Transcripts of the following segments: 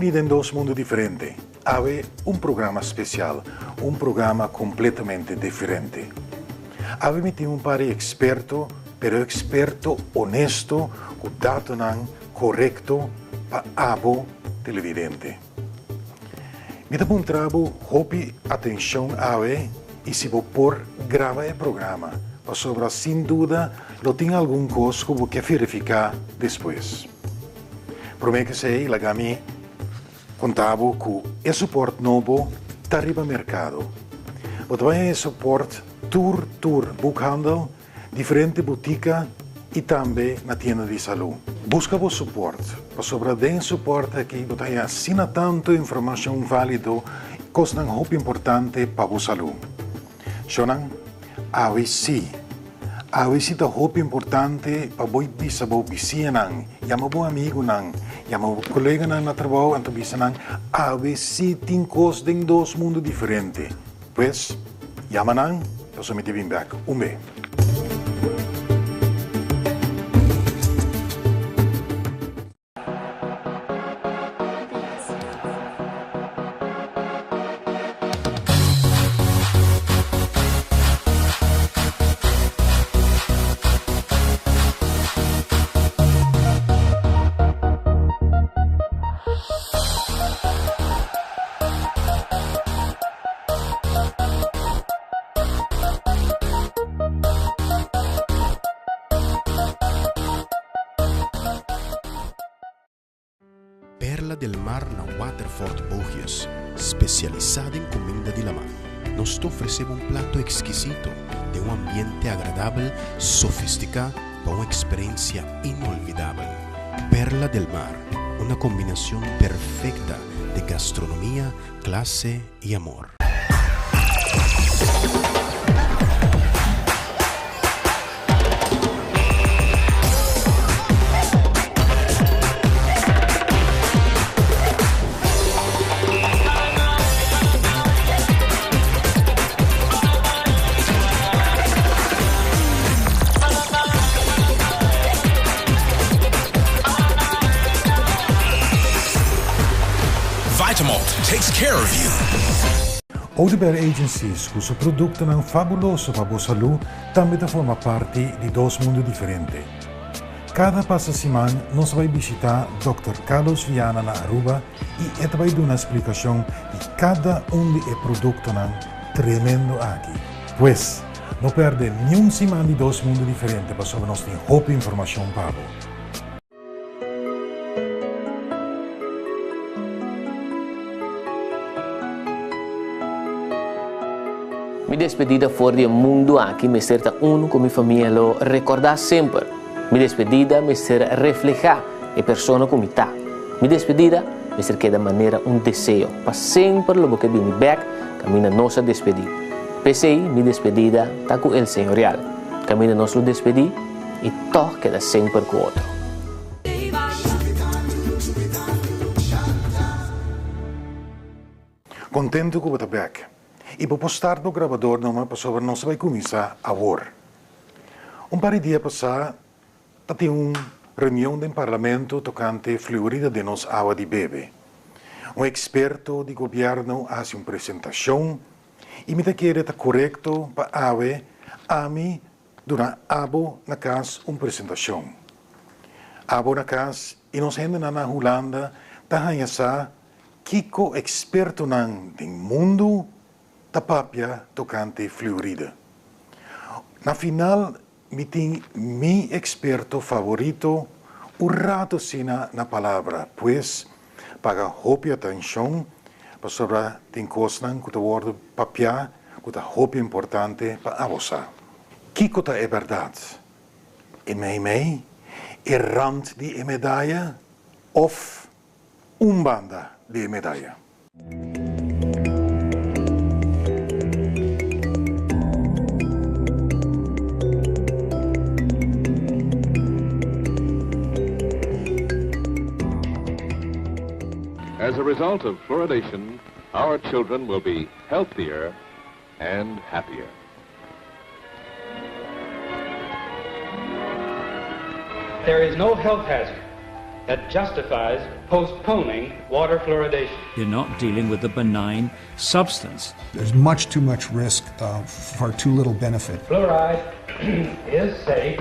Bienvenido en Dos Mundos Diferentes. Ave programa especial, programa completamente diferente. Ave me tiene un par de experto, pero experto honesto, con datos correcto para abo televidente. Me da un trabalho, hopi atención ave, y si vos por grava el programa, para sobra sin duda, lo tiene algún costo que verificar después. Prometo que sei, la gami, contavo que el support novo está arriba mercado. Wat wij support tour boekhandel, diferente botica e também na tienda de saúde. Busca vos support, para sobra den support aqui, você assina tanto informação válido, coisa muito importante para vos saúde. Shonan, AVC. AVC é muito importante para vos bisa vos vizinha, chama vos amigo chama vos colega na trabalho, então bisa AVC tem coisa de dois mundos diferentes. Pues, chama eu sou Miti Bimback. Beijo. Perla del Mar na Waterford Bogias, especializada en comida de la mar, nos ofrece un plato exquisito de un ambiente agradable, sofisticado, para una experiencia inolvidable. Perla del Mar, una combinación perfecta de gastronomía, clase y amor. Takes care of you. Oudeberg Agencies, cujo producto é fabuloso para a saúde, também forma parte de Dos Mundos Diferentes. Cada passa semana, nós vamos visitar Dr. Carlos Viana na Aruba e ele vai dar uma explicação de cada de produtos tremendo aqui. Pois, não perde nenhum semana de Dos Mundos Diferentes, para sobre nós ter muita informação para você. Mi despedida fuori del mondo aqui me certa uno con mi famiglia lo recordar sempre. Mi despedida me ser reflejar e persona come ta. Mi despedida me ser que de maneira desejo para sempre lo que mi back camina nossa despedir. Pensei mi despedida ta com el Señorial. Camina nos lo despedir e to queda sempre com outro. Contento com o back. E vou postar no gravador para sobre nós vai começar a agora. Par de dias passados, tinha uma reunião do parlamento tocante fluorida de nossa água de bebê. Experto de governo faz uma apresentação e me quer correto para a mim durante na casa uma apresentação. Na casa e nós ainda na Holanda, está Kiko EXPERTONAN do mundo tapapia tocante fluorida. Na final, me tem mi experto favorito, o rato sina na palavra, pois, paga hopi atenção, para sobre tem coisas que o word papia, que é hopi importante para você. Kiko é verdade? E mei, rand de medalha, of banda de medalha. As a result of fluoridation, our children will be healthier and happier. There is no health hazard that justifies postponing water fluoridation. You're not dealing with a benign substance. There's much too much risk for too little benefit. Fluoride is safe.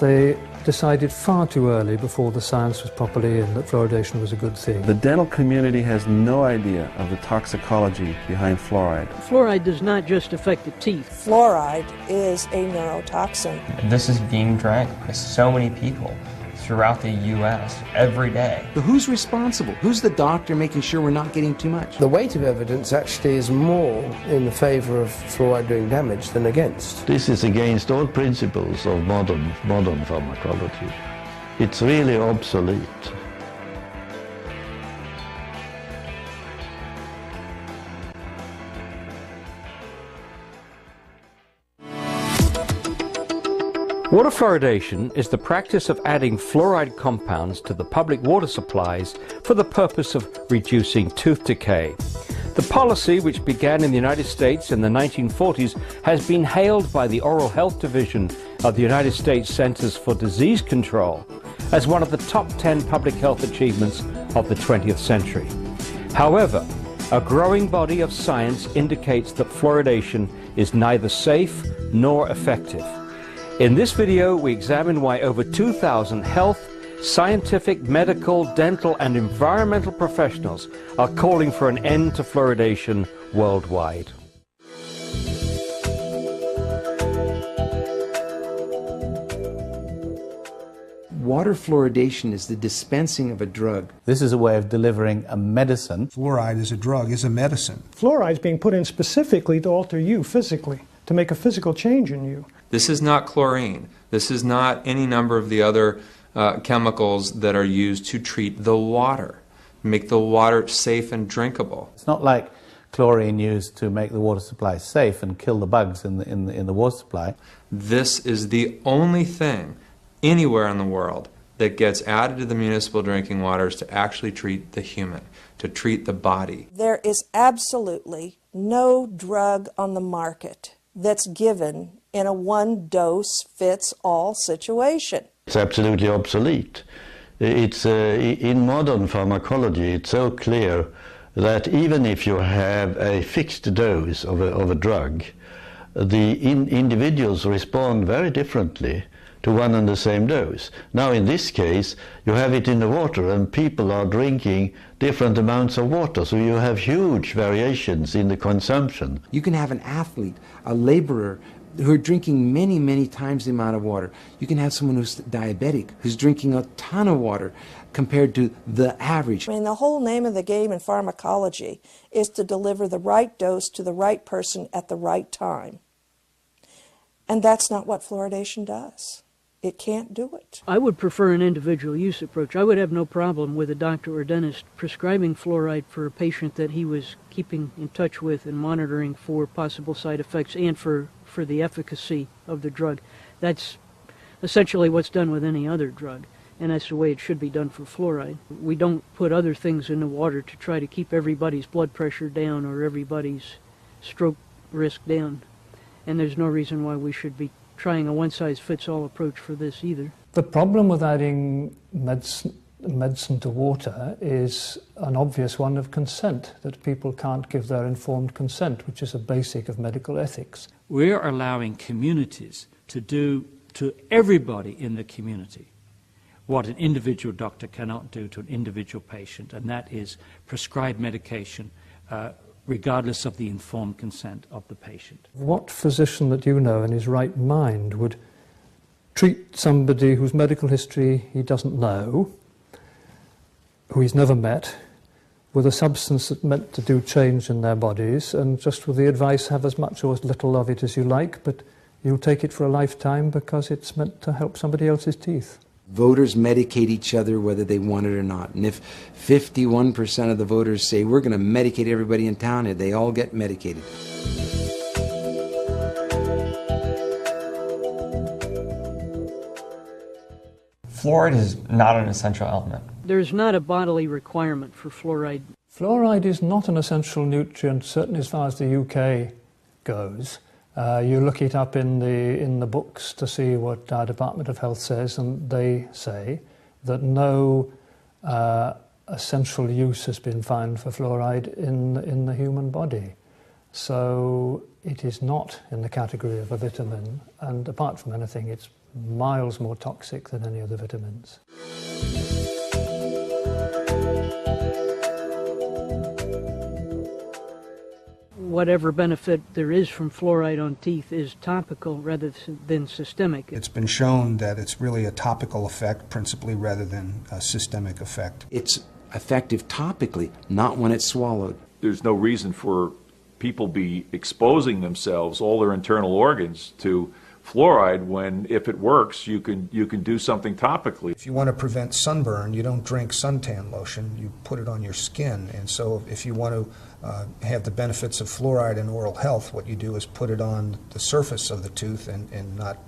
They decided far too early, before the science was properly in, that fluoridation was a good thing. The dental community has no idea of the toxicology behind fluoride. Fluoride does not just affect the teeth. Fluoride is a neurotoxin. This is being drank by so many people throughout the U.S. every day. But who's responsible? Who's the doctor making sure we're not getting too much? The weight of evidence actually is more in the favor of fluoride doing damage than against. This is against all principles of modern pharmacology. It's really obsolete. Water fluoridation is the practice of adding fluoride compounds to the public water supplies for the purpose of reducing tooth decay. The policy, which began in the United States in the 1940s, has been hailed by the Oral Health Division of the United States Centers for Disease Control as one of the top 10 public health achievements of the 20th century. However, a growing body of science indicates that fluoridation is neither safe nor effective. In this video, we examine why over 2,000 health, scientific, medical, dental, and environmental professionals are calling for an end to fluoridation worldwide. Water fluoridation is the dispensing of a drug. This is a way of delivering a medicine. Fluoride is a drug, is a medicine. Fluoride is being put in specifically to alter you physically, to make a physical change in you. This is not chlorine. This is not any number of the other chemicals that are used to treat the water, make the water safe and drinkable. It's not like chlorine used to make the water supply safe and kill the bugs in the water supply. This is the only thing anywhere in the world that gets added to the municipal drinking waters to actually treat the human, to treat the body. There is absolutely no drug on the market that's given in a one-dose-fits-all situation. It's absolutely obsolete. It's in modern pharmacology, it's so clear that even if you have a fixed dose of a drug, the individuals respond very differently to one and the same dose. Now in this case, you have it in the water and people are drinking different amounts of water, so you have huge variations in the consumption. You can have an athlete, a laborer, who are drinking many, many times the amount of water. You can have someone who's diabetic, who's drinking a ton of water compared to the average. I mean, the whole name of the game in pharmacology is to deliver the right dose to the right person at the right time. And that's not what fluoridation does. It can't do it. I would prefer an individual use approach. I would have no problem with a doctor or dentist prescribing fluoride for a patient that he was keeping in touch with and monitoring for possible side effects and for the efficacy of the drug. That's essentially what's done with any other drug, and that's the way it should be done for fluoride. We don't put other things in the water to try to keep everybody's blood pressure down or everybody's stroke risk down, and there's no reason why we should be trying a one-size-fits-all approach for this either. The problem with adding medicine to water is an obvious one of consent, that people can't give their informed consent, which is a basic of medical ethics. We're allowing communities to do to everybody in the community what an individual doctor cannot do to an individual patient, and that is prescribe medication regardless of the informed consent of the patient. What physician that you know in his right mind would treat somebody whose medical history he doesn't know, who he's never met, with a substance that's meant to do change in their bodies, and just with the advice, have as much or as little of it as you like, but you'll take it for a lifetime because it's meant to help somebody else's teeth? Voters medicate each other whether they want it or not. And if 51% of the voters say, we're going to medicate everybody in town, and they all get medicated. Fluoride is not an essential element. There's not a bodily requirement for fluoride. Fluoride is not an essential nutrient, certainly as far as the UK goes. You look it up in the books to see what our Department of Health says, and they say that no a central use has been found for fluoride in the human body. So it is not in the category of a vitamin, and apart from anything, it's miles more toxic than any other vitamins. Whatever benefit there is from fluoride on teeth is topical rather than systemic. It's been shown that it's really a topical effect principally rather than a systemic effect. It's effective topically, not when it's swallowed. There's no reason for people be exposing themselves, all their internal organs, to fluoride when, if it works, you can do something topically. If you want to prevent sunburn, you don't drink suntan lotion, you put it on your skin. And so if you want to have the benefits of fluoride in oral health, what you do is put it on the surface of the tooth and not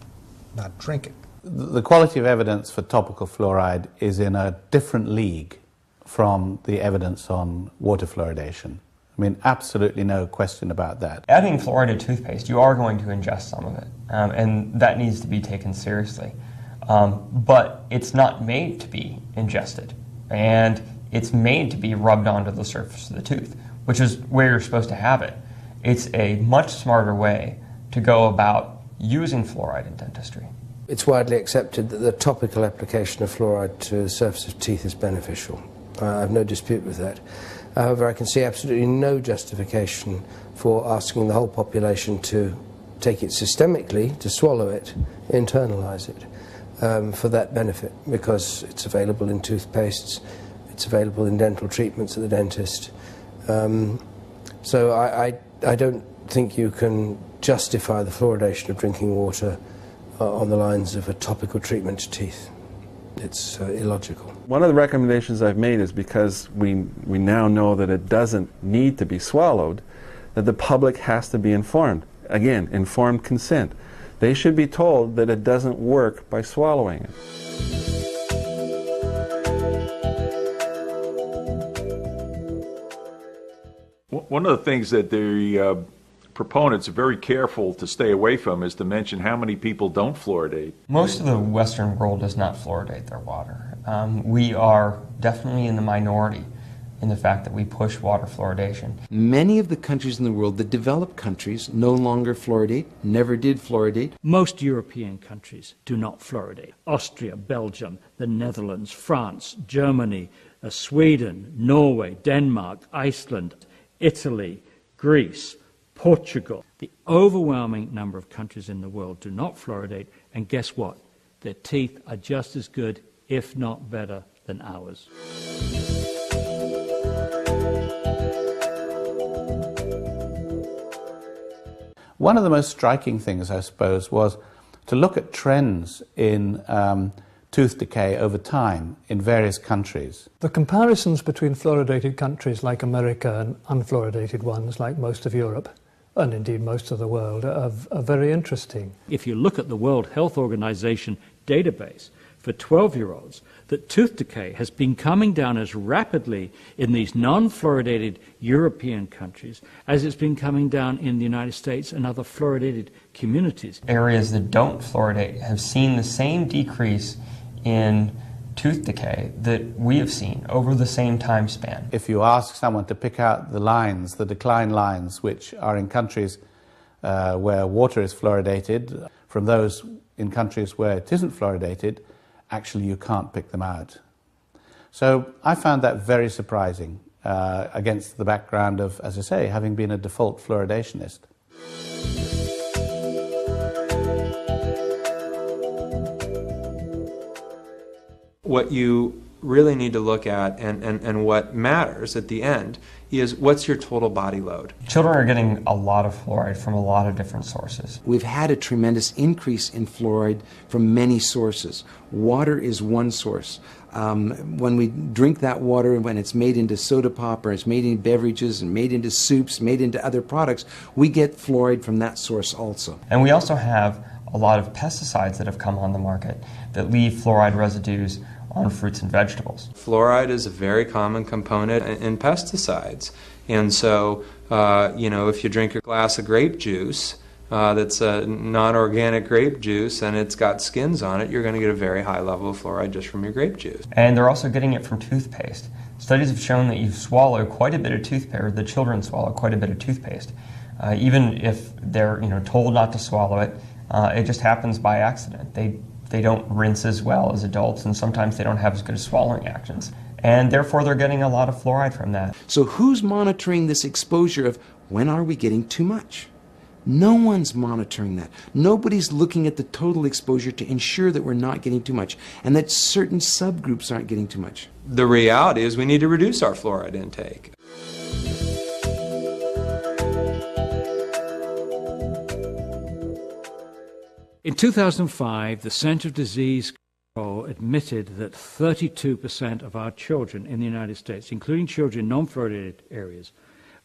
drink it. The quality of evidence for topical fluoride is in a different league from the evidence on water fluoridation. I mean, absolutely no question about that. Adding fluoride to toothpaste, you are going to ingest some of it, and that needs to be taken seriously. But it's not made to be ingested, and it's made to be rubbed onto the surface of the tooth, which is where you're supposed to have it. It's a much smarter way to go about using fluoride in dentistry. It's widely accepted that the topical application of fluoride to the surface of teeth is beneficial. I have no dispute with that. However, I can see absolutely no justification for asking the whole population to take it systemically, to swallow it, internalize it, for that benefit, because it's available in toothpastes, it's available in dental treatments at the dentist. So I don't think you can justify the fluoridation of drinking water on the lines of a topical treatment to teeth. It's illogical. One of the recommendations I've made is because we now know that it doesn't need to be swallowed, that the public has to be informed. Again, informed consent. They should be told that it doesn't work by swallowing it. One of the things that the proponents are very careful to stay away from is to mention how many people don't fluoridate. Most of the Western world does not fluoridate their water. We are definitely in the minority in the fact that we push water fluoridation. Many of the countries in the world, the developed countries, no longer fluoridate, never did fluoridate. Most European countries do not fluoridate. Austria, Belgium, the Netherlands, France, Germany, Sweden, Norway, Denmark, Iceland, Italy, Greece, Portugal. The overwhelming number of countries in the world do not fluoridate, and guess what? Their teeth are just as good, if not better, than ours. One of the most striking things, I suppose, was to look at trends in tooth decay over time in various countries. The comparisons between fluoridated countries like America and unfluoridated ones like most of Europe, and indeed most of the world, are very interesting. If you look at the World Health Organization database for 12-year-olds, that tooth decay has been coming down as rapidly in these non-fluoridated European countries as it's been coming down in the United States and other fluoridated communities. Areas that don't fluoridate have seen the same decrease in tooth decay that we have seen over the same time span. If you ask someone to pick out the lines, the decline lines, which are in countries where water is fluoridated, from those in countries where it isn't fluoridated, actually you can't pick them out. So I found that very surprising against the background of, as I say, having been a default fluoridationist. What you really need to look at and what matters at the end is what's your total body load. Children are getting a lot of fluoride from a lot of different sources. We've had a tremendous increase in fluoride from many sources. Water is one source. When we drink that water, when it's made into soda pop or it's made into beverages and made into soups, made into other products, we get fluoride from that source also. And we also have a lot of pesticides that have come on the market that leave fluoride residues on fruits and vegetables. Fluoride is a very common component in pesticides. And so, if you drink a glass of grape juice, that's non-organic grape juice and it's got skins on it, you're going to get a very high level of fluoride just from your grape juice. And they're also getting it from toothpaste. Studies have shown that you swallow quite a bit of toothpaste, or the children swallow quite a bit of toothpaste. Even if they're told not to swallow it, it just happens by accident. They don't rinse as well as adults, and sometimes they don't have as good swallowing actions. And therefore they're getting a lot of fluoride from that. So who's monitoring this exposure of when are we getting too much? No one's monitoring that. Nobody's looking at the total exposure to ensure that we're not getting too much and that certain subgroups aren't getting too much. The reality is we need to reduce our fluoride intake. In 2005, the Center of Disease Control admitted that 32% of our children in the United States, including children in non-fluoridated areas,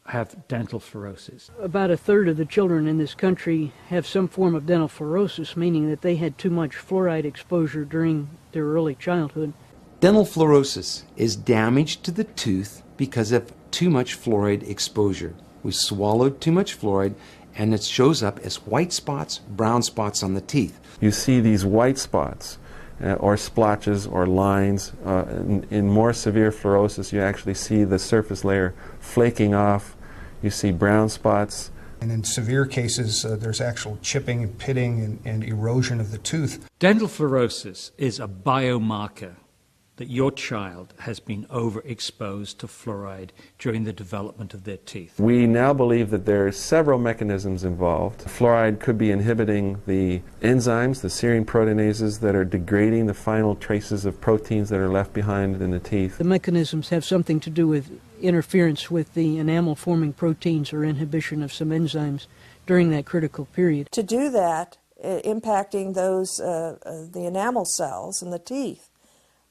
have dental fluorosis. About a third of the children in this country have some form of dental fluorosis, meaning that they had too much fluoride exposure during their early childhood. Dental fluorosis is damage to the tooth because of too much fluoride exposure. We swallowed too much fluoride and it shows up as white spots, brown spots on the teeth. You see these white spots or splotches or lines. In more severe fluorosis, you actually see the surface layer flaking off. You see brown spots. And in severe cases, there's actual chipping and pitting and erosion of the tooth. Dental fluorosis is a biomarker that your child has been overexposed to fluoride during the development of their teeth. We now believe that there are several mechanisms involved. Fluoride could be inhibiting the enzymes, the serine proteinases that are degrading the final traces of proteins that are left behind in the teeth. The mechanisms have something to do with interference with the enamel-forming proteins or inhibition of some enzymes during that critical period. To do that, impacting those the enamel cells in the teeth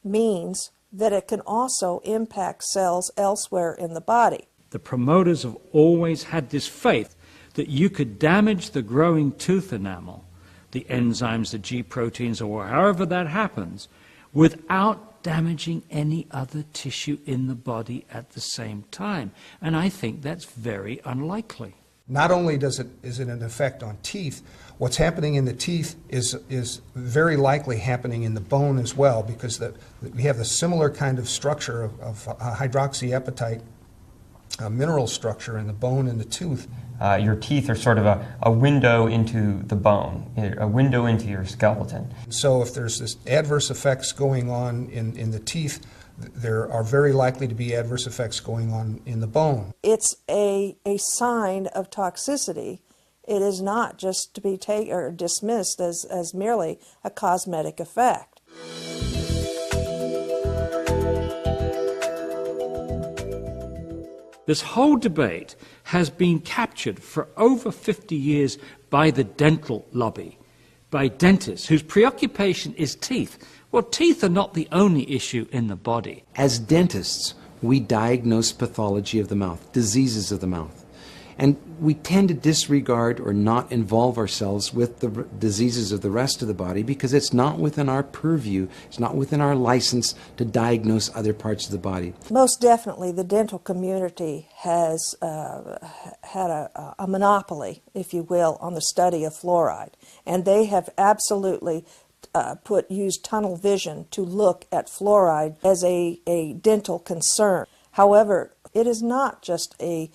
means that it can also impact cells elsewhere in the body. The promoters have always had this faith that you could damage the growing tooth enamel, the enzymes, the G proteins, or however that happens, without damaging any other tissue in the body at the same time. And I think that's very unlikely. Not only is it an effect on teeth, what's happening in the teeth is very likely happening in the bone as well, because we have the similar kind of structure of hydroxyapatite mineral structure in the bone and the tooth. Your teeth are sort of a window into the bone, a window into your skeleton. So if there's this adverse effects going on in the teeth, there are very likely to be adverse effects going on in the bone. It's a sign of toxicity. It is not just to be taken or dismissed as merely a cosmetic effect. This whole debate has been captured for over 50 years by the dental lobby, by dentists whose preoccupation is teeth. Well, teeth are not the only issue in the body. As dentists, we diagnose pathology of the mouth, diseases of the mouth. And we tend to disregard or not involve ourselves with the diseases of the rest of the body because it's not within our purview, it's not within our license to diagnose other parts of the body. Most definitely, the dental community has had a monopoly, if you will, on the study of fluoride. And they have absolutely used tunnel vision to look at fluoride as a dental concern. However, it is not just a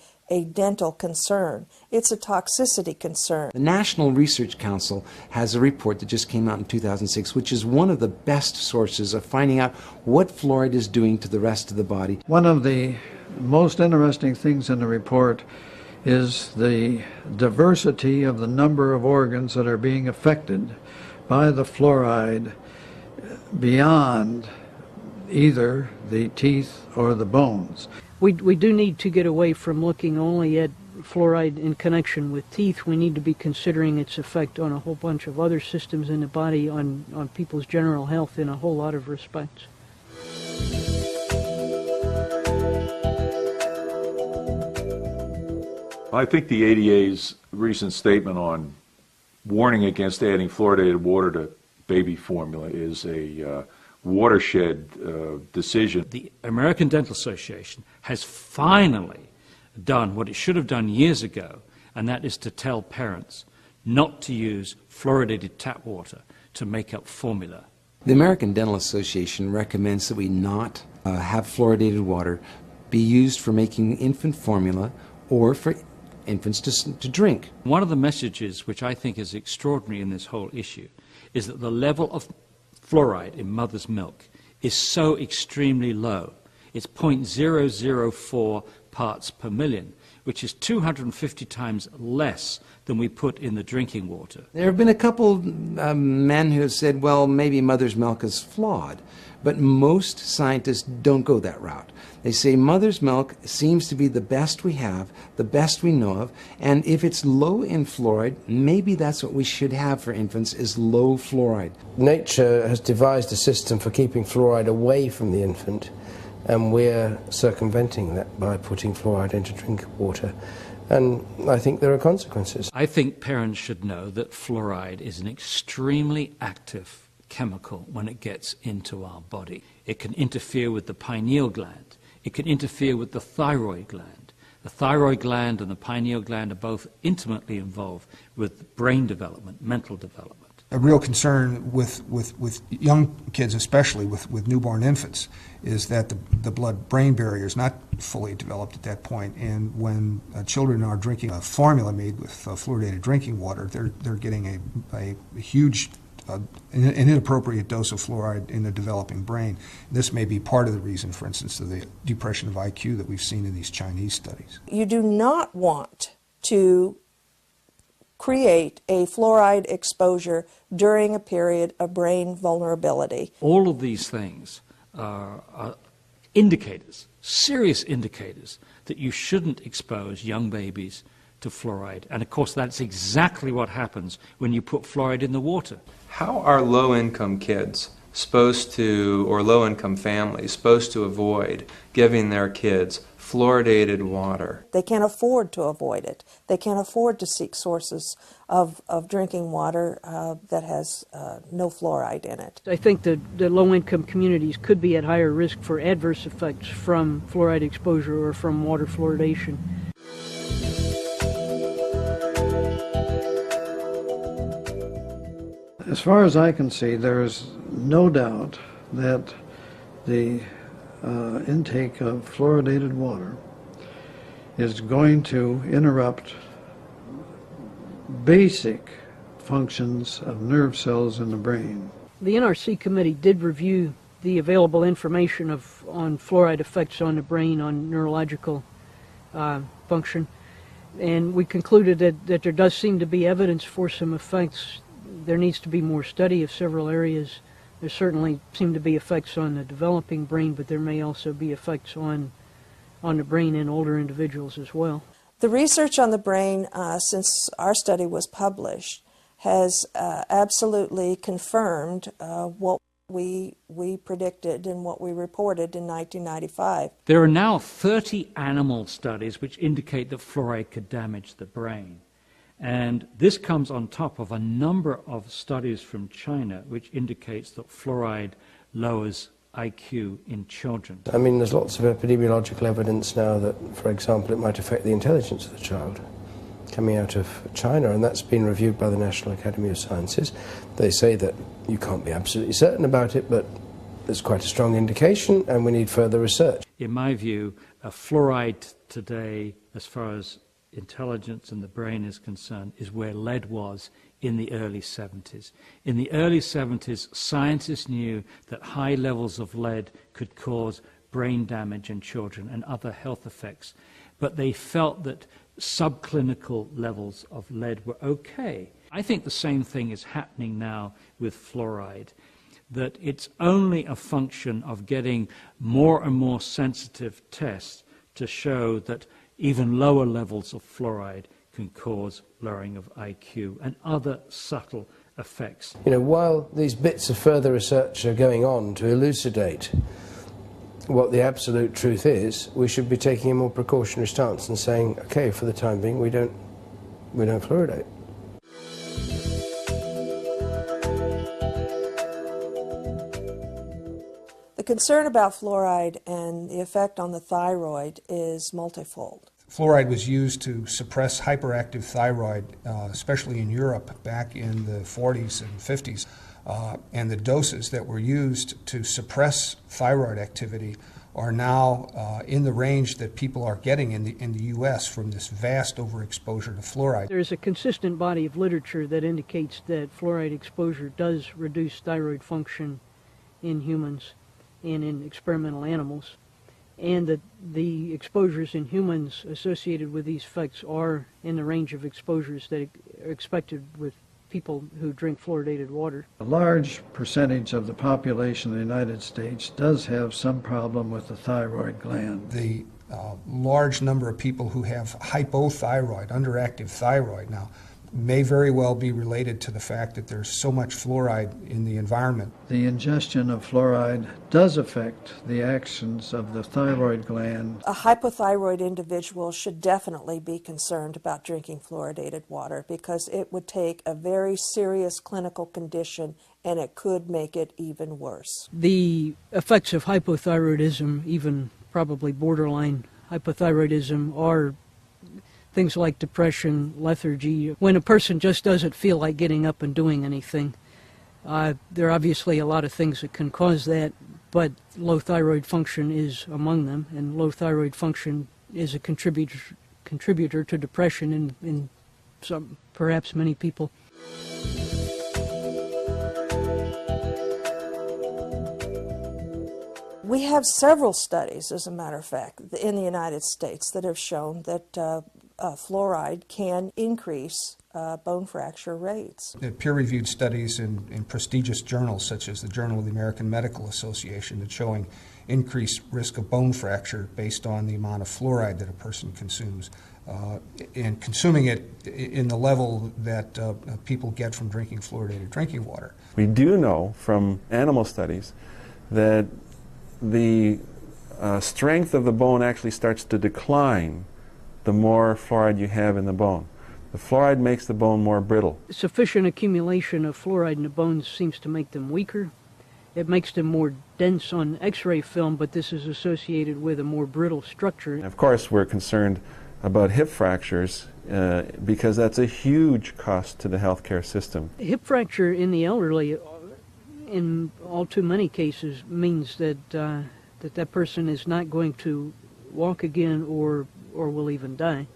dental concern. It's a toxicity concern. The National Research Council has a report that just came out in 2006, which is one of the best sources of finding out what fluoride is doing to the rest of the body. One of the most interesting things in the report is the diversity of the number of organs that are being affected by the fluoride beyond either the teeth or the bones. We do need to get away from looking only at fluoride in connection with teeth. We need to be considering its effect on a whole bunch of other systems in the body, on people's general health in a whole lot of respects. I think the ADA's recent statement on warning against adding fluoridated water to baby formula is a watershed decision. The American Dental Association has finally done what it should have done years ago, and that is to tell parents, not to use fluoridated tap water to make up formula. The American Dental Association recommends that we not have fluoridated water be used for making infant formula or for infants to drink. One of the messages which I think is extraordinary in this whole issue is that the level of fluoride in mother's milk is so extremely low. It's 0.004 parts per million, which is 250 times less than we put in the drinking water. There have been a couple men who have said, well, maybe mother's milk is flawed, but most scientists don't go that route. They say mother's milk seems to be the best we have, the best we know of, and if it's low in fluoride, maybe that's what we should have for infants, is low fluoride. Nature has devised a system for keeping fluoride away from the infant, and we're circumventing that by putting fluoride into drinking water. And I think there are consequences. I think parents should know that fluoride is an extremely active chemical when it gets into our body. It can interfere with the pineal gland. It can interfere with the thyroid gland. The thyroid gland and the pineal gland are both intimately involved with brain development, mental development. A real concern with young kids, especially with newborn infants, is that the blood-brain barrier is not fully developed at that point. And when children are drinking a formula made with fluoridated drinking water, they're getting a huge, an inappropriate dose of fluoride in the developing brain. This may be part of the reason, for instance, of the depression of IQ that we've seen in these Chinese studies. You do not want to create a fluoride exposure during a period of brain vulnerability. All of these things are indicators, serious indicators, that you shouldn't expose young babies to fluoride. And of course that's exactly what happens when you put fluoride in the water. How are low-income kids supposed to, or low-income families, supposed to avoid giving their kids fluoridated water? They can't afford to avoid it. They can't afford to seek sources of drinking water that has no fluoride in it. I think that the low-income communities could be at higher risk for adverse effects from fluoride exposure or from water fluoridation. As far as I can see, there is no doubt that the intake of fluoridated water is going to interrupt basic functions of nerve cells in the brain. The NRC committee did review the available information on fluoride effects on the brain, on neurological function, and we concluded that there does seem to be evidence for some effects. There needs to be more study of several areas. There certainly seem to be effects on the developing brain, but there may also be effects on the brain in older individuals as well. The research on the brain, since our study was published, has absolutely confirmed what we predicted and what we reported in 1995. There are now 30 animal studies which indicate that fluoride could damage the brain. And this comes on top of a number of studies from China which indicates that fluoride lowers IQ in children. I mean, there's lots of epidemiological evidence now that, for example, it might affect the intelligence of the child, coming out of China, and that's been reviewed by the National Academy of Sciences. They say that you can't be absolutely certain about it, but there's quite a strong indication, and we need further research. In my view, fluoride today, as far as intelligence and the brain is concerned, is where lead was in the early 70s. In the early 70s, scientists knew that high levels of lead could cause brain damage in children and other health effects, but they felt that subclinical levels of lead were okay. I think the same thing is happening now with fluoride, that it's only a function of getting more and more sensitive tests to show that even lower levels of fluoride can cause lowering of IQ and other subtle effects. You know, while these bits of further research are going on to elucidate what the absolute truth is, we should be taking a more precautionary stance and saying, okay, for the time being, we don't fluoridate. The concern about fluoride and the effect on the thyroid is multifold. Fluoride was used to suppress hyperactive thyroid, especially in Europe back in the 40s and 50s. And the doses that were used to suppress thyroid activity are now in the range that people are getting in the U.S. from this vast overexposure to fluoride. There's a consistent body of literature that indicates that fluoride exposure does reduce thyroid function in humans and in experimental animals, and that the exposures in humans associated with these effects are in the range of exposures that are expected with people who drink fluoridated water. A large percentage of the population of the United States does have some problem with the thyroid gland. The large number of people who have hypothyroid, underactive thyroid now, may very well be related to the fact that there's so much fluoride in the environment. The ingestion of fluoride does affect the actions of the thyroid gland. A hypothyroid individual should definitely be concerned about drinking fluoridated water because it would take a very serious clinical condition and it could make it even worse. The effects of hypothyroidism, even probably borderline hypothyroidism, are things like depression, lethargy. When a person just doesn't feel like getting up and doing anything, there are obviously a lot of things that can cause that, but low thyroid function is among them, and low thyroid function is a contributor to depression in some, perhaps many people. We have several studies, as a matter of fact, in the United States that have shown that fluoride can increase bone fracture rates. Peer-reviewed studies in prestigious journals such as the Journal of the American Medical Association that's showing increased risk of bone fracture based on the amount of fluoride that a person consumes, and consuming it in the level that people get from drinking fluoridated drinking water. We do know from animal studies that the strength of the bone actually starts to decline the more fluoride you have in the bone. The fluoride makes the bone more brittle. Sufficient accumulation of fluoride in the bones seems to make them weaker. It makes them more dense on X-ray film, but this is associated with a more brittle structure. Of course, we're concerned about hip fractures because that's a huge cost to the healthcare system. Hip fracture in the elderly, in all too many cases, means that that person is not going to walk again or will even die.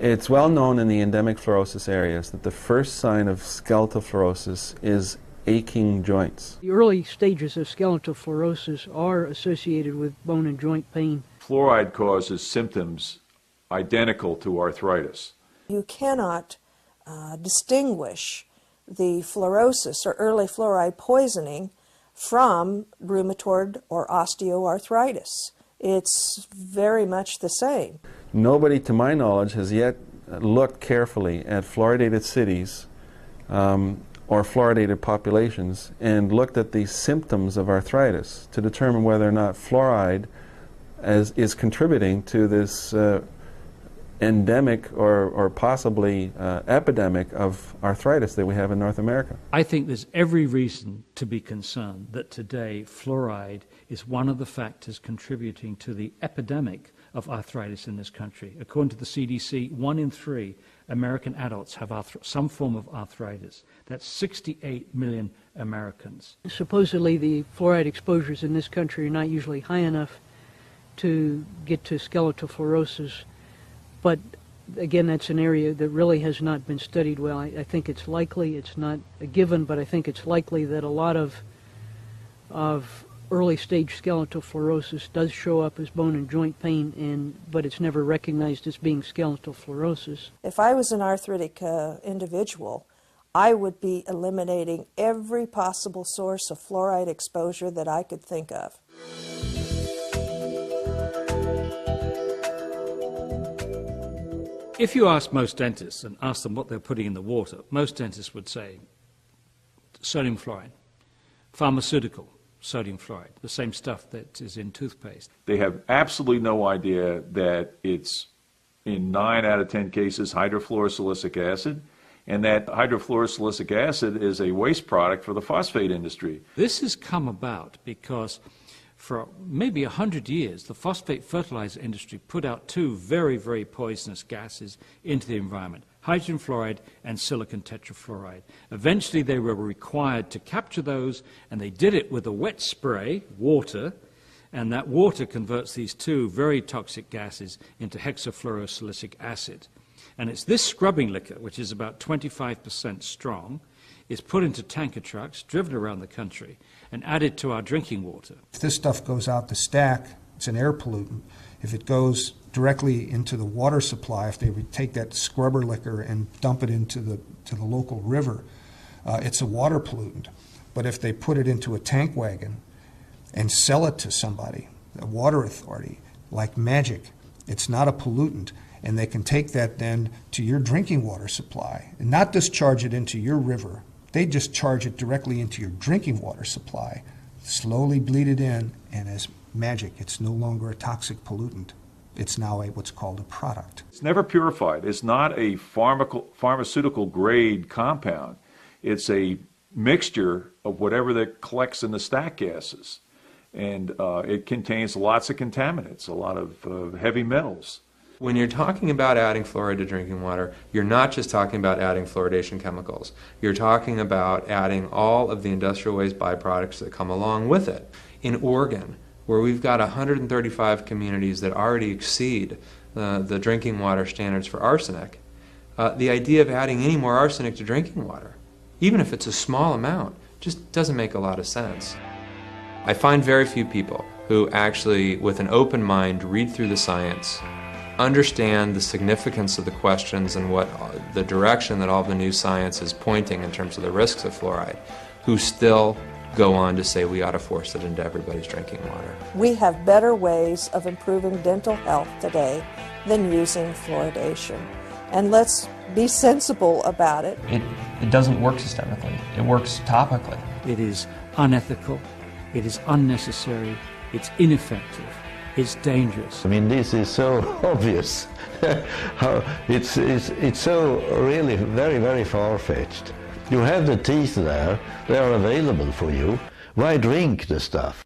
It's well known in the endemic fluorosis areas that the first sign of skeletal fluorosis is aching joints. The early stages of skeletal fluorosis are associated with bone and joint pain. Fluoride causes symptoms identical to arthritis. You cannot distinguish the fluorosis or early fluoride poisoning from rheumatoid or osteoarthritis. It's very much the same. Nobody, to my knowledge, has yet looked carefully at fluoridated cities or fluoridated populations and looked at the symptoms of arthritis to determine whether or not fluoride is contributing to this endemic or possibly epidemic of arthritis that we have in North America. I think there's every reason to be concerned that today fluoride is one of the factors contributing to the epidemic of arthritis in this country. According to the CDC, 1 in 3 American adults have some form of arthritis. That's 68 million Americans. Supposedly the fluoride exposures in this country are not usually high enough to get to skeletal fluorosis. But again, that's an area that really has not been studied well. I think it's likely, it's not a given, but I think it's likely that a lot of early stage skeletal fluorosis does show up as bone and joint pain, but it's never recognized as being skeletal fluorosis. If I was an arthritic individual, I would be eliminating every possible source of fluoride exposure that I could think of. If you ask most dentists and ask them what they're putting in the water, most dentists would say sodium fluoride, pharmaceutical sodium fluoride, the same stuff that is in toothpaste. They have absolutely no idea that it's, in 9 out of 10 cases, hydrofluorosilicic acid. and that hydrofluorosilicic acid is a waste product for the phosphate industry. This has come about because for maybe 100 years, the phosphate fertilizer industry put out two very, very poisonous gases into the environment, hydrogen fluoride and silicon tetrafluoride. Eventually, they were required to capture those, and they did it with a wet spray, water, and that water converts these two very toxic gases into hexafluorosilicic acid. And it's this scrubbing liquor, which is about 25% strong, is put into tanker trucks, driven around the country, and added to our drinking water. If this stuff goes out the stack, it's an air pollutant. If it goes directly into the water supply, if they take that scrubber liquor and dump it into the local river, it's a water pollutant. But if they put it into a tank wagon and sell it to somebody, a water authority, like magic, it's not a pollutant. And they can take that then to your drinking water supply and not discharge it into your river. They just charge it directly into your drinking water supply, slowly bleed it in, and as magic, it's no longer a toxic pollutant. It's now what's called a product. It's never purified. It's not a pharmaceutical grade compound. It's a mixture of whatever that collects in the stack gases. And it contains lots of contaminants, a lot of heavy metals. When you're talking about adding fluoride to drinking water, you're not just talking about adding fluoridation chemicals. You're talking about adding all of the industrial waste byproducts that come along with it. In Oregon, where we've got 135 communities that already exceed the drinking water standards for arsenic, the idea of adding any more arsenic to drinking water, even if it's a small amount, just doesn't make a lot of sense. I find very few people who actually, with an open mind, read through the science, understand the significance of the questions and what the direction that all the new science is pointing in terms of the risks of fluoride, who still go on to say we ought to force it into everybody's drinking water. We have better ways of improving dental health today than using fluoridation. And let's be sensible about it. It doesn't work systemically. It works topically. It is unethical. It is unnecessary. It's ineffective. It's dangerous. I mean, this is so obvious. It's so really very, very far-fetched. You have the teeth there. They are available for you. Why drink the stuff?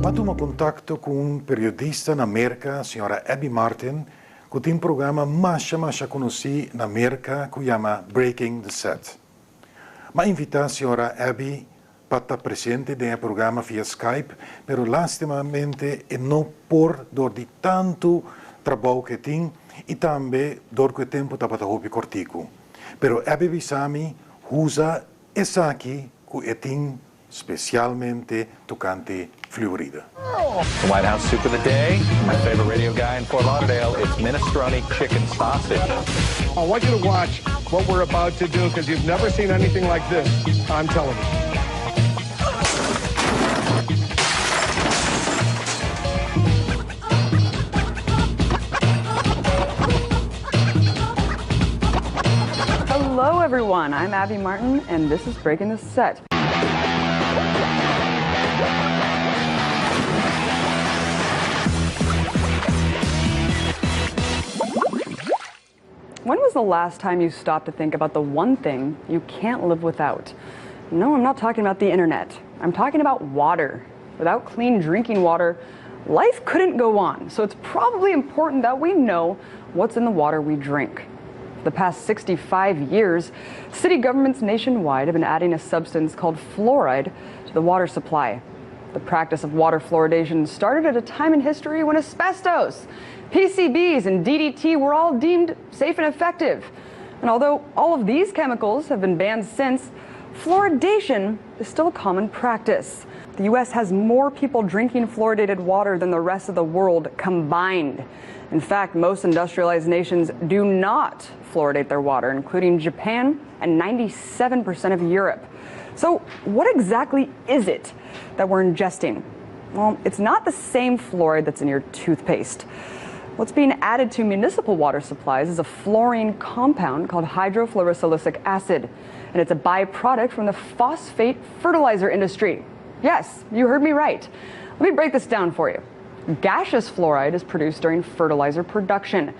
Matumo contatto con un periodista in America, signora Abby Martin, che tem un programma masha conosciuto in America che si chiama Breaking the Set. Ma invita a signora Abby per estar presente nel programma via Skype, però lastimamente e non por door di tanto trabalho che tem e anche door quel tempo da hopi cortico. Però Abby visami usa esaki che tem specialmente toccante fluoride. The White House soup of the day, my favorite radio guy in Fort Lauderdale, it's minestrone chicken sausage. I want you to watch what we're about to do because you've never seen anything like this on television. Hello everyone, I'm Abby Martin and this is Breaking the Set. When was the last time you stopped to think about the one thing you can't live without? No, I'm not talking about the internet. I'm talking about water. Without clean drinking water, life couldn't go on. So it's probably important that we know what's in the water we drink. For the past 65 years, city governments nationwide have been adding a substance called fluoride to the water supply. The practice of water fluoridation started at a time in history when asbestos, PCBs, and DDT were all deemed safe and effective. And although all of these chemicals have been banned since, fluoridation is still a common practice. The U.S. has more people drinking fluoridated water than the rest of the world combined. In fact, most industrialized nations do not fluoridate their water, including Japan and 97% of Europe. So what exactly is it that we're ingesting? Well, it's not the same fluoride that's in your toothpaste. What's being added to municipal water supplies is a fluorine compound called hydrofluorosilicic acid. and it's a byproduct from the phosphate fertilizer industry. Yes, you heard me right. Let me break this down for you. Gaseous fluoride is produced during fertilizer production.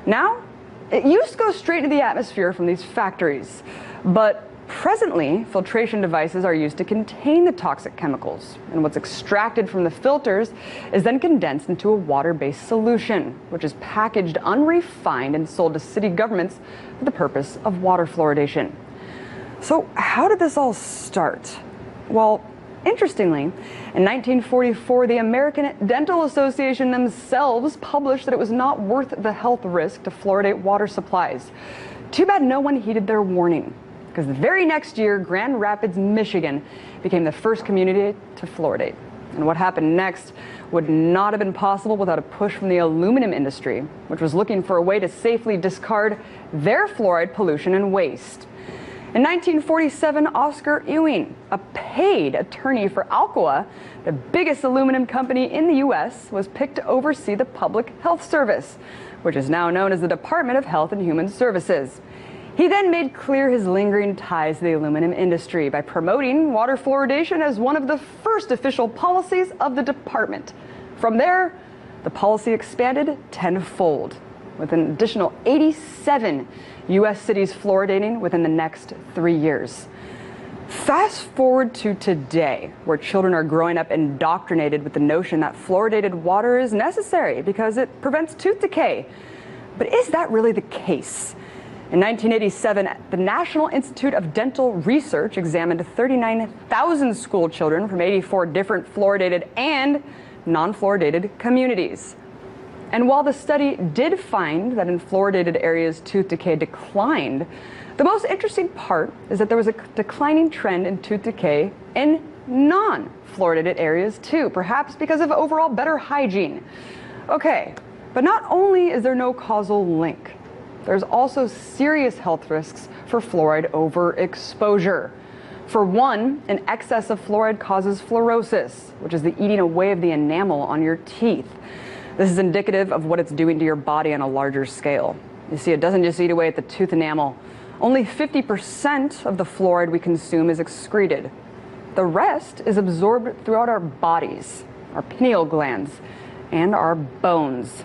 Now, it used to go straight into the atmosphere from these factories, but presently, filtration devices are used to contain the toxic chemicals, and what's extracted from the filters is then condensed into a water-based solution, which is packaged unrefined and sold to city governments for the purpose of water fluoridation. So how did this all start? Well, interestingly, in 1944, the American Dental Association themselves published that it was not worth the health risk to fluoridate water supplies. Too bad no one heeded their warning, because the very next year, Grand Rapids, Michigan became the first community to fluoridate. And what happened next would not have been possible without a push from the aluminum industry, which was looking for a way to safely discard their fluoride pollution and waste. In 1947, Oscar Ewing, a paid attorney for Alcoa, the biggest aluminum company in the U.S., was picked to oversee the Public Health Service, which is now known as the Department of Health and Human Services. He then made clear his lingering ties to the aluminum industry by promoting water fluoridation as one of the first official policies of the department. From there, the policy expanded tenfold, with an additional 87 U.S. cities fluoridating within the next 3 years. Fast forward to today, where children are growing up indoctrinated with the notion that fluoridated water is necessary because it prevents tooth decay. But is that really the case? In 1987, the National Institute of Dental Research examined 39,000 school children from 84 different fluoridated and non-fluoridated communities. And while the study did find that in fluoridated areas tooth decay declined, the most interesting part is that there was a declining trend in tooth decay in non-fluoridated areas too, perhaps because of overall better hygiene. Okay, but not only is there no causal link, there's also serious health risks for fluoride overexposure. For one, an excess of fluoride causes fluorosis, which is the eating away of the enamel on your teeth. This is indicative of what it's doing to your body on a larger scale. You see, it doesn't just eat away at the tooth enamel. Only 50% of the fluoride we consume is excreted. The rest is absorbed throughout our bodies, our pineal glands, and our bones.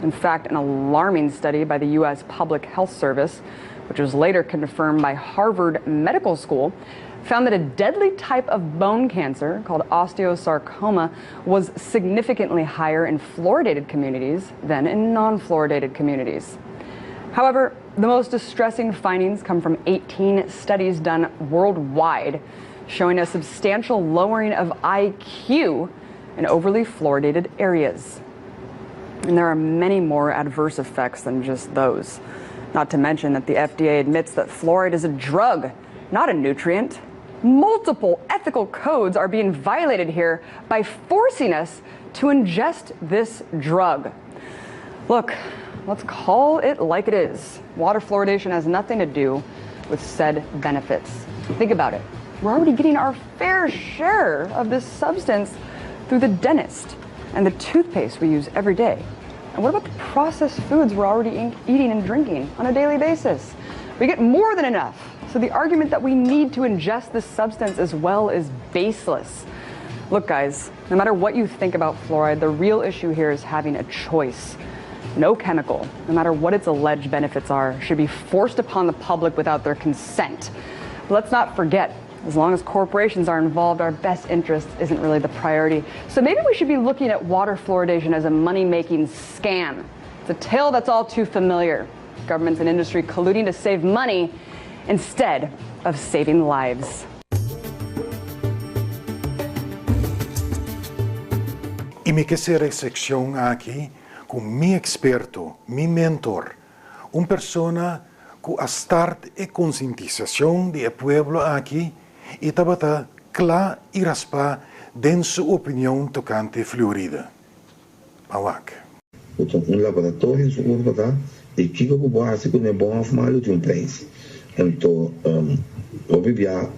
In fact, an alarming study by the U.S. Public Health Service, which was later confirmed by Harvard Medical School, found that a deadly type of bone cancer called osteosarcoma was significantly higher in fluoridated communities than in non-fluoridated communities. However, the most distressing findings come from 18 studies done worldwide, showing a substantial lowering of IQ in overly fluoridated areas. And there are many more adverse effects than just those. Not to mention that the FDA admits that fluoride is a drug, not a nutrient. Multiple ethical codes are being violated here by forcing us to ingest this drug. Look, let's call it like it is. Water fluoridation has nothing to do with said benefits. Think about it. We're already getting our fair share of this substance through the dentist and the toothpaste we use every day. And what about the processed foods we're already eating and drinking on a daily basis? We get more than enough. So the argument that we need to ingest this substance as well is baseless. Look, guys, no matter what you think about fluoride, the real issue here is having a choice. No chemical, no matter what its alleged benefits are, should be forced upon the public without their consent. But let's not forget, as long as corporations are involved, our best interest isn't really the priority. So maybe we should be looking at water fluoridation as a money-making scam. It's a tale that's all too familiar. Governments and industry colluding to save money instead of saving lives. E me quisiera sección aquí con mi experto, mi mentor, una persona que a start e concientización del pueblo aquí e tabata clara e raspa den su opinión tocante fluorida. Awak. Un laboratório surda e que o básico é bom formal de país. Então, obviamente,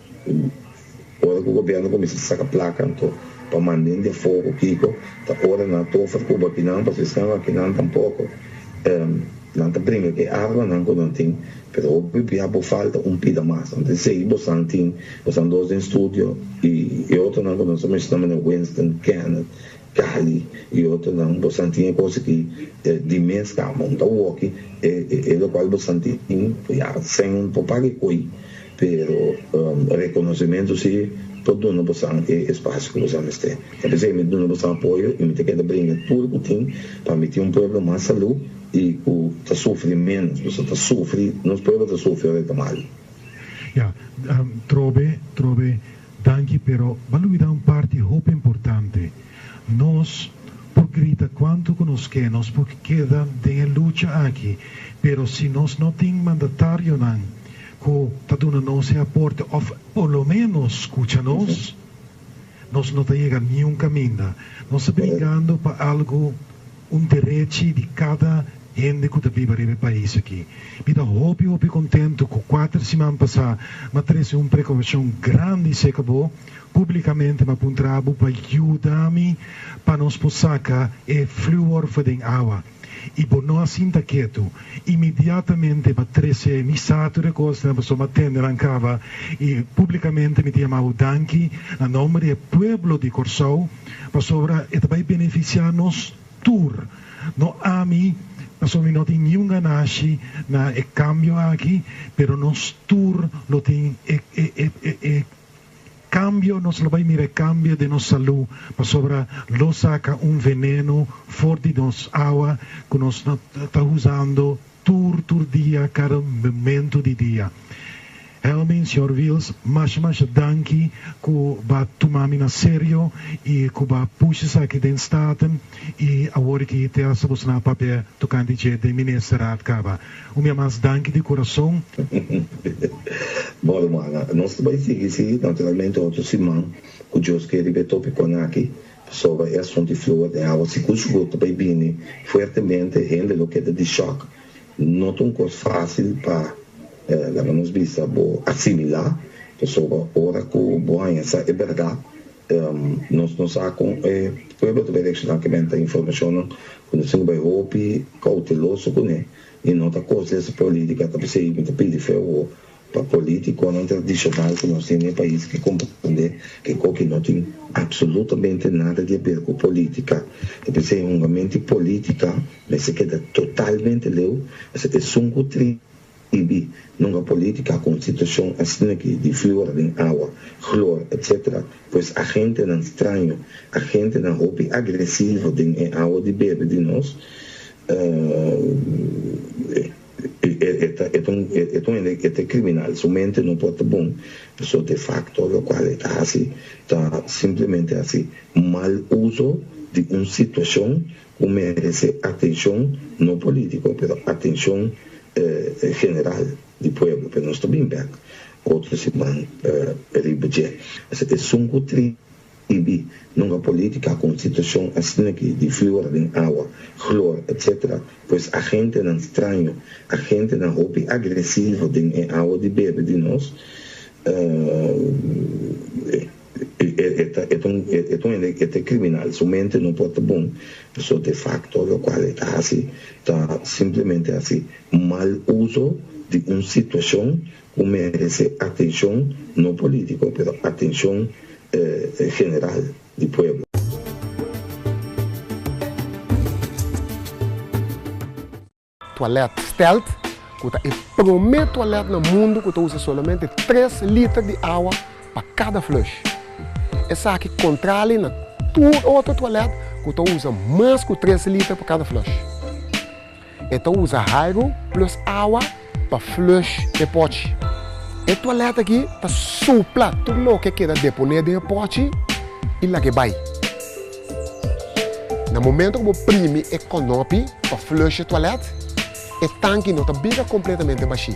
ora o governo começa a sacar placa, então, para mandar de fogo, Kiko, tá hora na tofa, Cuba, que não, para vocês não, que não, tampouco. não te brinca que água não tem, pero bebia por falta pida mais. Então sei você tem dois em estúdio e outro não quando nós estamos em Winston, Kenneth, Cali e outro não você tem coisa que de mês cá monta o aqui e o qual você tem já sem pagar coi, pero reconhecimento se todo mundo pode espaço que você tem. Quer dizer, me dando você apoio e me tem que brincar tudo que tem para meter povo mais saúde e que está sofrendo menos, você está sofrendo, não povo está sofrendo mal. Ja, trobe, danke, pero vale dar parte muito importante. Nós, por grita quanto conhecemos, porque queda tem luta aqui, pero se nós não temos mandatário não, que está dando nosso aporte, ou pelo menos escuta-nos, nós não chegamos a nenhum caminho. Nós estamos brigando para algo, derechi de cada hende que vive no país aqui. Me dá hope contento que 4 semanas passadas, mas trouxe precaução grande e se acabou, publicamente, mas um trabalho para ajudar-me para nós sacar fluor para a água. E por nós assim quieto, imediatamente para trazer me satura coisa, para só atender a cava e publicamente me chamava Danke, a nome do povo de Corsau, para sobra e vai beneficiar-nos tour. Não há mim nós não tem nenhum ganache na cambio aqui, pero nós tour não tem cambio, nós vai mirar cambio de nossa saúde, para sobra lo saca veneno forte de nossa água que nós está usando tour dia, cada momento de dia. Realmente, Sr. Wills, mais danke que vai tomar na sério e que vai puxar aqui dentro do Estado e agora que tem essa bolsa na papel tocante de ministeriado acaba. Minha mais danke de coração. Bom, mano, nós vamos seguir naturalmente outro semana que Deus quer repetir com aqui sobre a ANTI-FLUORI de água. Se o também vem fortemente, rende o que é de choque. Não é uma coisa fácil para nos visa assimilar, pessoa ora que boa essa é verdade. Nós não sacamos pueblo de direcionamento da informação quando se vai roupi cauteloso com ele e não tá coisa essa política tá pensei muito pedir ferro para político não tradicional que nós temos no país que compreender que não tem absolutamente nada a ver com política. Eu pensei uma mente política, mas se queda totalmente leu, é sunco e numa política, a constituição assim aqui de fluor em água, cloro, etc. Pois a gente não estranho, a gente não roupa agressivo em água de bebê de nós. É criminal, somente não pode bom. Pessoa de facto, o qual está simplesmente assim, mal uso de uma situação que merece atenção, não político, mas atenção general do povo, para nós também bem. Outro semana, budget. É um tribi, numa política, a constituição assim aqui de fluor em água, cloro, etc. Pois a gente não estranho, a gente não roupa agressivo em água de bebê de nós. É criminal, somente não pode bom. Pessoa de facto, o qual está simplesmente assim, mal uso de uma situação que merece atenção, não político, mas atenção general do povo. Toilette stelt, que é o primeiro toilette no mundo que usa somente 3 litros de água para cada flush. Essa aqui controla na toda outra toilette que usa mais que 3 litros para cada flush. Então usa água plus água para flush de pote. A toilette aqui está supla tudo o que queda deponer de pote e lá que vai. No momento que você prime a conopi para flush a toilette, o tanque não está bem completamente baixo.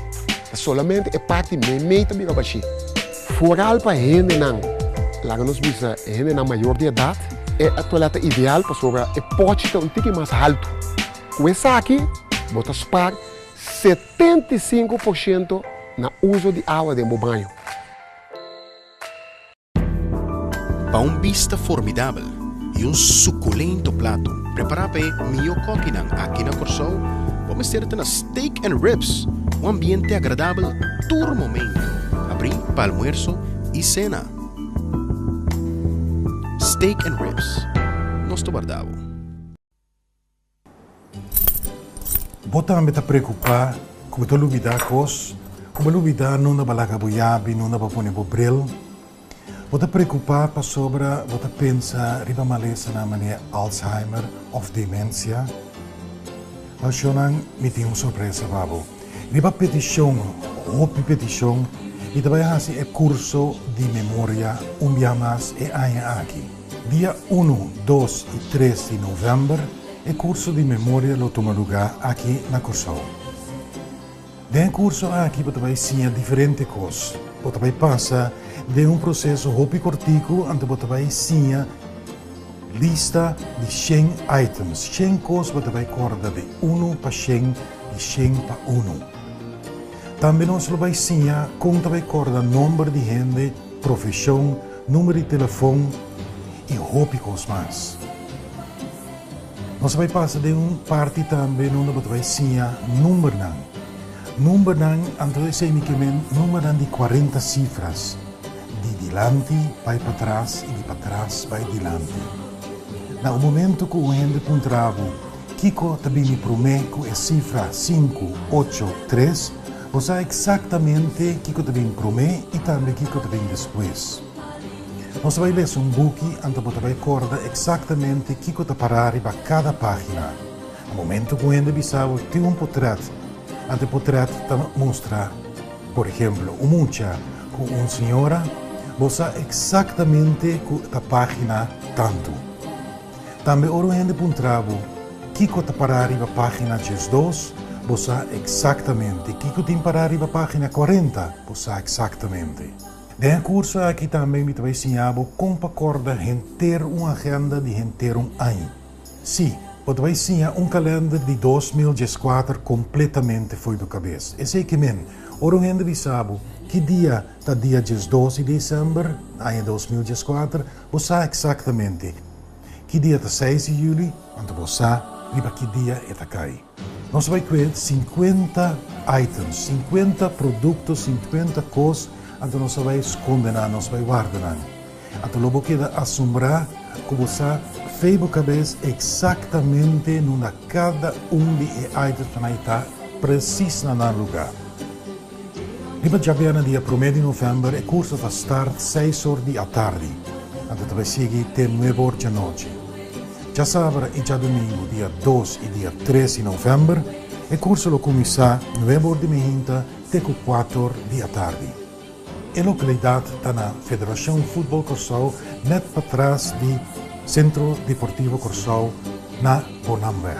Solamente a parte meio está bem baixo. Foral para hende não. Lá nos visa hende na maior de idade, é a toaleta ideal para sobre o pote está um pouquinho mais alto. Com essa aqui, você spar 75% no uso de água de banho. Para vista formidável e suculento prato, preparado para mio coquinan aqui na Corsou, vamos ter na steak and ribs, um ambiente agradável todo momento. Abrir para almuerzo e cena. Steak and ribs, nosso guardado. Bota me tá preocupar com o lubida cos, como lubida não na balaga boiabi, não na papone bobril. Bota preocupar para sobra, bota pensa riba malesa na maneira Alzheimer of demência. Mas eu não me tenho surpresa, babo. Riba petição, e também hasi é curso de memória dia mais e aia aqui. Dia 1, 2 e 3 de novembro é curso de memória lo toma lugar aqui na Curso. Den curso aqui você vai ensinar diferentes coisas. Você vai passar de processo hopi cortico ante você vai ensinar lista de 100 items. 100 coisas você vai acordar de 1 para 100, de 100 para 1. Também nós vai ensinar como vai acordar número de hende, profissão, número de telefone e hopi coisas mais. Nós vai passar de parte também onde você vai ensinar número não. Número não, então esse é número de 40 cifras. De dilante vai para trás e de para trás vai dilante. No momento que o hende puntravo, Kiko também me promete que a cifra 583, você sabe exatamente Kiko também promete e também Kiko também depois. Nós vamos ler book onde você vai acordar exatamente Kiko está parar para cada página. No momento que o hende bisavo tem portrait, ante portrait mostra, por exemplo, uma mucha com uma senhora, você sabe exatamente que a página tanto. Também o hende puntravo, Kiko está parar para a página 2, você sabe exatamente. Kiko tem parar para a página 40, você sabe exatamente. Den curso aqui também me vai ensinar como acordar henter uma agenda de henter ano. Sim, você vai ensinar calendário de 2014 completamente foi do cabeça. Esse é que o hende vai saber que dia está dia 12 de dezembro, ano 2014, você sabe exatamente. Que dia está 6 de julho, então você sabe que dia está cai. Nós vamos ver 50 items, 50 produtos, 50 coisas. Então nós vamos condenar, nós vamos guardar. Então logo queda assombrar que você fez a cabeça exatamente numa cada de items que está preciso no lugar. Depois já vem no dia 1 de novembro, o curso vai start 6 horas da tarde. Então vai seguir até 9 horas da noite. Já sábado e já domingo, dia 2 e dia 3 de novembro, o curso vai começar 9 horas da manhã até 4 horas da tarde. A localidade está na Federação Futebol Corsau, net para trás do Centro Deportivo Corsau, na Bonamweg.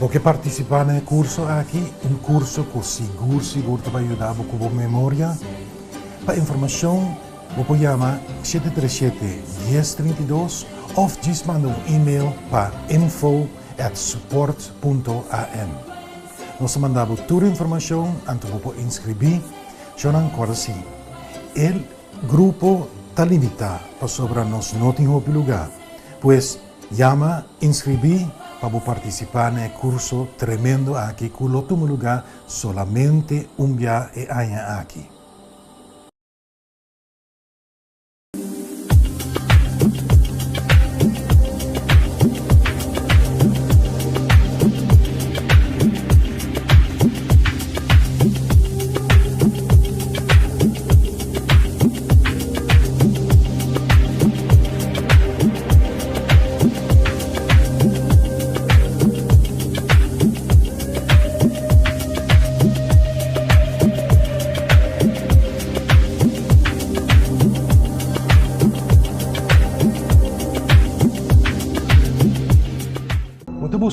Você participar no curso aqui, curso que seguro vai ajudar com a memória. Para informação, você chama 737-1032 ou manda e-mail para info@support.an. Nós mandamos toda a informação antes de você inscrever. Eu não acordo assim. O grupo está limitado para sobrar nós não temos lugar. Pois, chama, inscrever para participar no curso tremendo aqui, que lo toma lugar solamente dia e año aqui.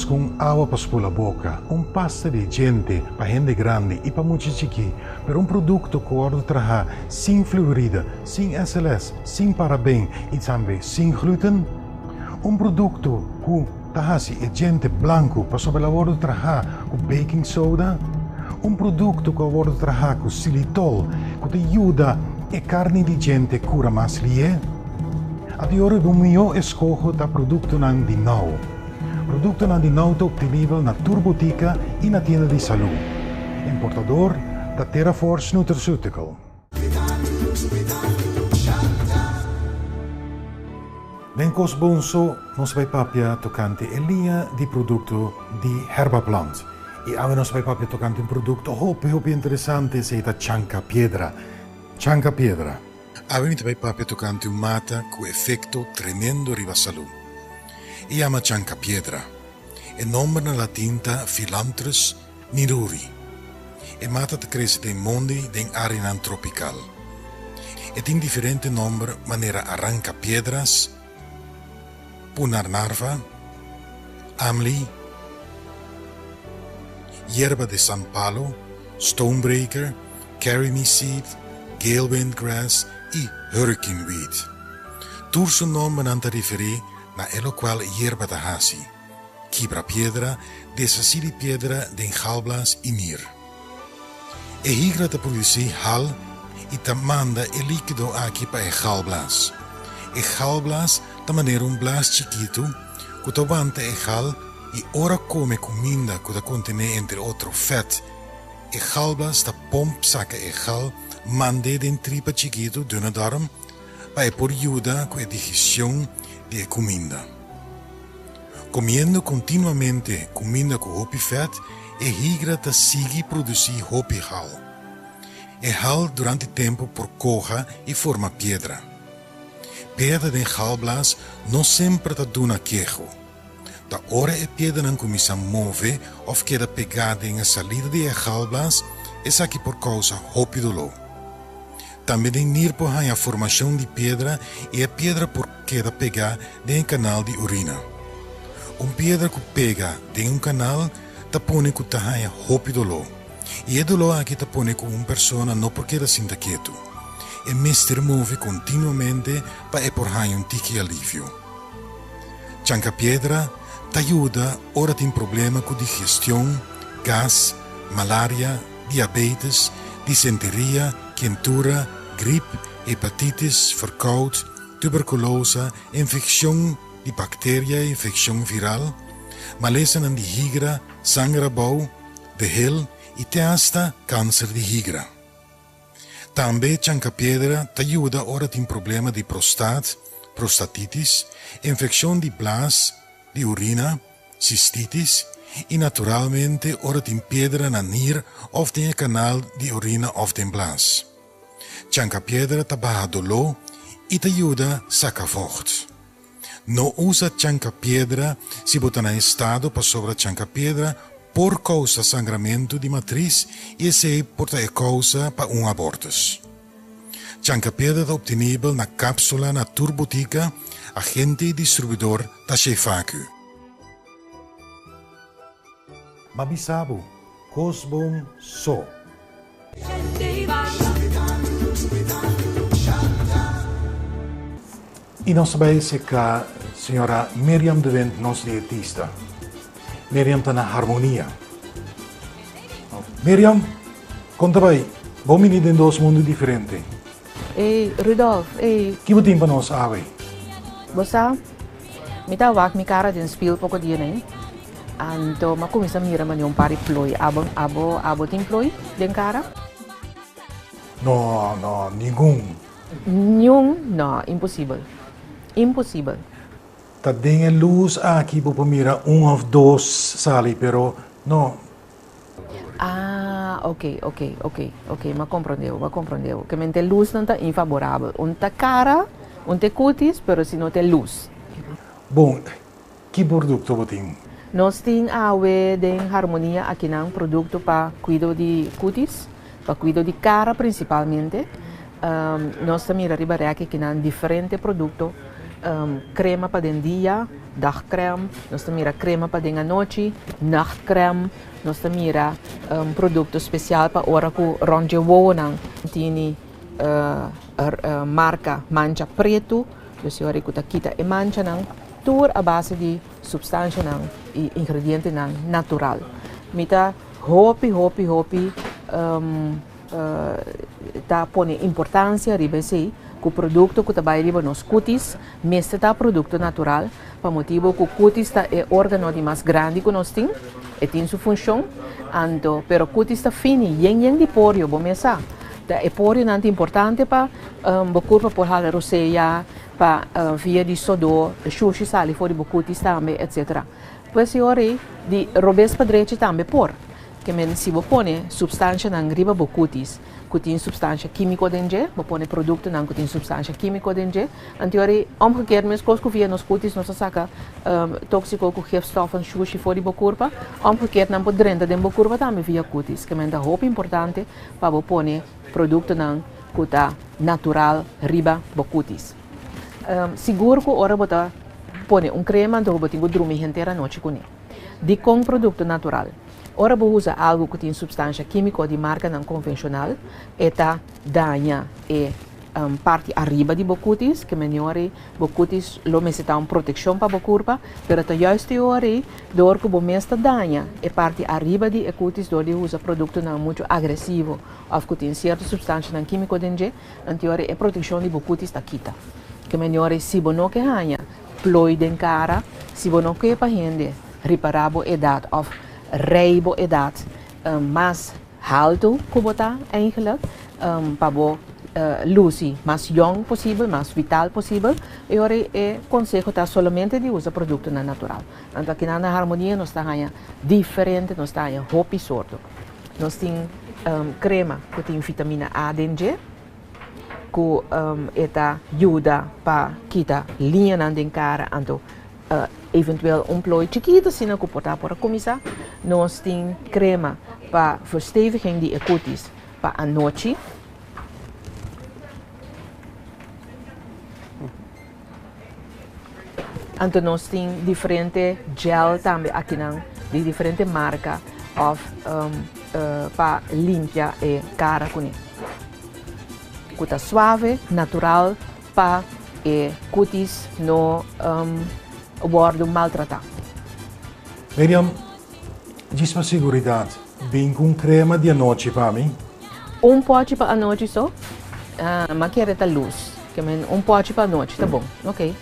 Com água para pôr a boca, pasta de gente para gente grande e para muitos chiquis, para produto que pode trazer sem fluorida, sem SLS, sem paraben e também sem glúten, produto que traz gente branco para sobre a hora trazer com baking soda, produto que pode trazer com xilitol, que te ajuda a carne de gente cura mais lie. A de hora do meu escojo da produto não de novo. Produto na dinauta obtenível na turbotica e na tienda de saúde. Importador da TerraForce Nutraceutical. Den kos bonso nos vai papia tocante a linha de produto de herbaplant. E ave nos vai papia tocante un produto hopi interessante se ita chanca piedra. Chanca piedra. Ave mi vai papia tocante un mata cu effetto tremendo riva salu. E ama chanca piedra. E nome na latinta Philanthus niruri. E mata te cresce den mondi den arinan tropical. Et in differente nombre manera arranca piedras, punarnarva, amli, hierba de San Palo, stonebreaker, carry me seed, gale windgrass e hurricane weed. Tur su nome nanta referi na elo qual hierba da hasi, quibra piedra, desasili piedra den galblas e nir. E higra te produci hal e ta manda e líquido aqui pa e galblas. E galblas ta maneira un blas chiquito, que ta aguanta e gal e ora come comida que ta contene entre outro fat. E galblas ta pomp saca e gal mande den tripa chiquito dunne darm, pa e por ayuda com a digestión de comida. Comiendo continuamente comida com hopi fat, e higra ta sigi produci hopi hal. E hal durante tempo por coja e forma piedra. Pedra de galblas não sempre ta duna quejo. Da hora e pedra não começa a mover ou queda pegada em a salida de galblas, essa aqui por causa hopi dolor. Também de nir por a formação de pedra e a pedra por queda pegar de canal de urina. Pedra que pega de canal ta pone que ta hopi dolor. E é dolor aqui ta pone com persona não porque da sinta quieto. E mister move continuamente para por un tiki alivio. Chanca piedra te ayuda ora tem problema com digestão, gas, malaria, diabetes, disenteria, quentura, gripe, hepatitis, verkoud, tuberculose, infecção de bactéria, infecção viral, maleza de higra, sangrabouw, de hel e até hasta câncer de higra. Também chanca piedra te ajuda ora tem problema de prostatitis, infecção de blas, de urina, cistitis e naturalmente ora tem pedra na nir of tem canal de urina of tem blas. Chanca piedra te baja dolor e te ajuda saca vocht. Não usa chanca piedra se botar na estado para sobre chanca piedra por causa sangramento de matriz e se porta a causa para abortus. Chanca piedra está obtenível na cápsula na turbotica, agente e distribuidor da Shefaku. Mabisabo, Cosbon So. E nós sabemos que a senhora Miriam de Wint, nossa dietista, Miriam está na harmonia. Miriam, conta bem, vamos venir em dois mundos diferentes. Hey, Rudolf, hey. Que você tem para nós, Ave? Você, me tá vak mi cara de speel pouco dia, né? Então, mas começa a mirar mas um pari ploi, abo tem ploi den cara? Não, nenhum. Não, impossível. Impossível. Tá tem luz aqui para mirar ou dois sali, pero não. Ah, ok, mas compreendeu. Que mente luz não está infavorável. Tá cara, tá cutis, pero se não tem luz. Bom, que produto você tem? Nós temos de harmonia aqui num produto para cuidar de cutis, para cuidar de cara principalmente. Nós também arribaremos aqui num diferente produto, crema para o dia, dagcreme, nós também crema para a noite, nachtcreme, nós também produto especial para hora que ronde wonen, tem marca mancha preto, dus hora que quita e mancha nang, tour a base de substância nang e ingrediente nang natural. Mita hopi tá pone importância ribesi o produto que trabalha riba nos cutis, mesmo tá produto natural, para motivo que o cutis tá é órgão de mais grande que nós tem, e tem sua função, ando, pero cutis tá fini, yen de porio, bom mesa. É porio não é importante para curpa por hala roseia, para via de sodor, xuxi sali fora de cutis também, etc. Pois ora de robes padrete também por, que men se pone substância na riba do cutis, que tem substância química dentro, pone produto não que tem substância química dentro, anterior omgekeerd mes coisas que via nos cutis nos saca tóxico que gifstoffen xuxi fora de curpa, omgekeerd não pode drenta dentro da curpa também via cutis, que men da roupa importante para pone produto não que tá natural riba do cutis. Seguro que ora bota pone crema do botinho dormir inteira noite com ele. De com produto natural. Ora você usa algo que tem substância química de marca não convencional, eta danha parte arriba de bocutis, que menor bocutis lo necessita proteção para bocurpa, pero ta juist ora dor que bomesta danha parte arriba de cutis do usa produto não muito agressivo, of que tem certa substância não química dentro, anterior proteção de bocutis ta quita. Que menor se bono que hanha ploi den cara, se bono que pa hende reparabo edad of rijbo edad, mas alto kubota eigenlijk, para luci, mas young possível, mas vital possível, e ora consejo tá somente de usar produto natural. Então aqui na harmonia nós está diferente, nós está hopi sorto. Nós tem crema que tem vitamina A dentro, que eta ajuda para kita linha na den cara, então eventueel ploi chiquito, se não comportar para começar. Nós temos crema para versteviging de cutis para a noite. Então nós temos diferente gel também aqui de diferente marca para limpar a cara com ele. Cuta suave, natural para cutis no worden maltratado. Miriam, diz para seguridade, bem com crema de noite para mim? Pote para a noite só, mas quero a luz, que pote para a noite, tá bom, ok,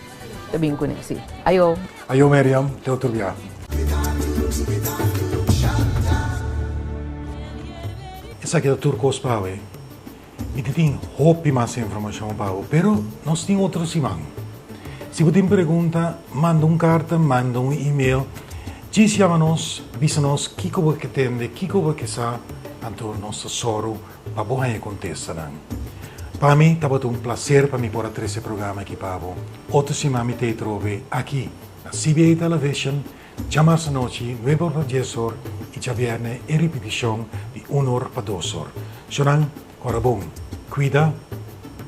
tá bem com isso. Ayo. Ayo Miriam, te outro dia. Essa aqui é a turcos para o e tem roupa mais informação para o, pero nós temos outro simão. Se você tem pergunta, manda carta, manda e-mail, chama-nos, avisa-nos o que você tem, o que você sabe, então nosso soro para você contestar. Para mim, está um prazer para mim por ter esse programa aqui para você. Outro semana me te trove aqui, na CBA Television, chamar-se noite, 9 para 10 horas, e já viene a repetição de 1 hora para 2 horas. Então, ora bom, cuida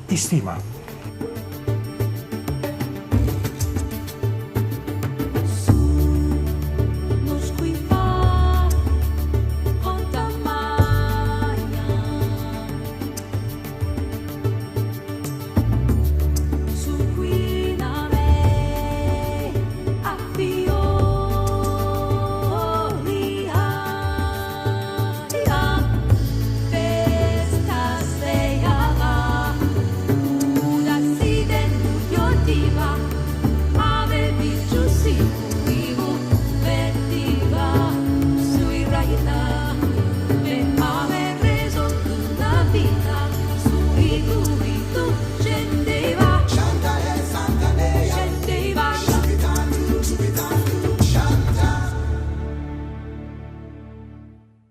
e estima.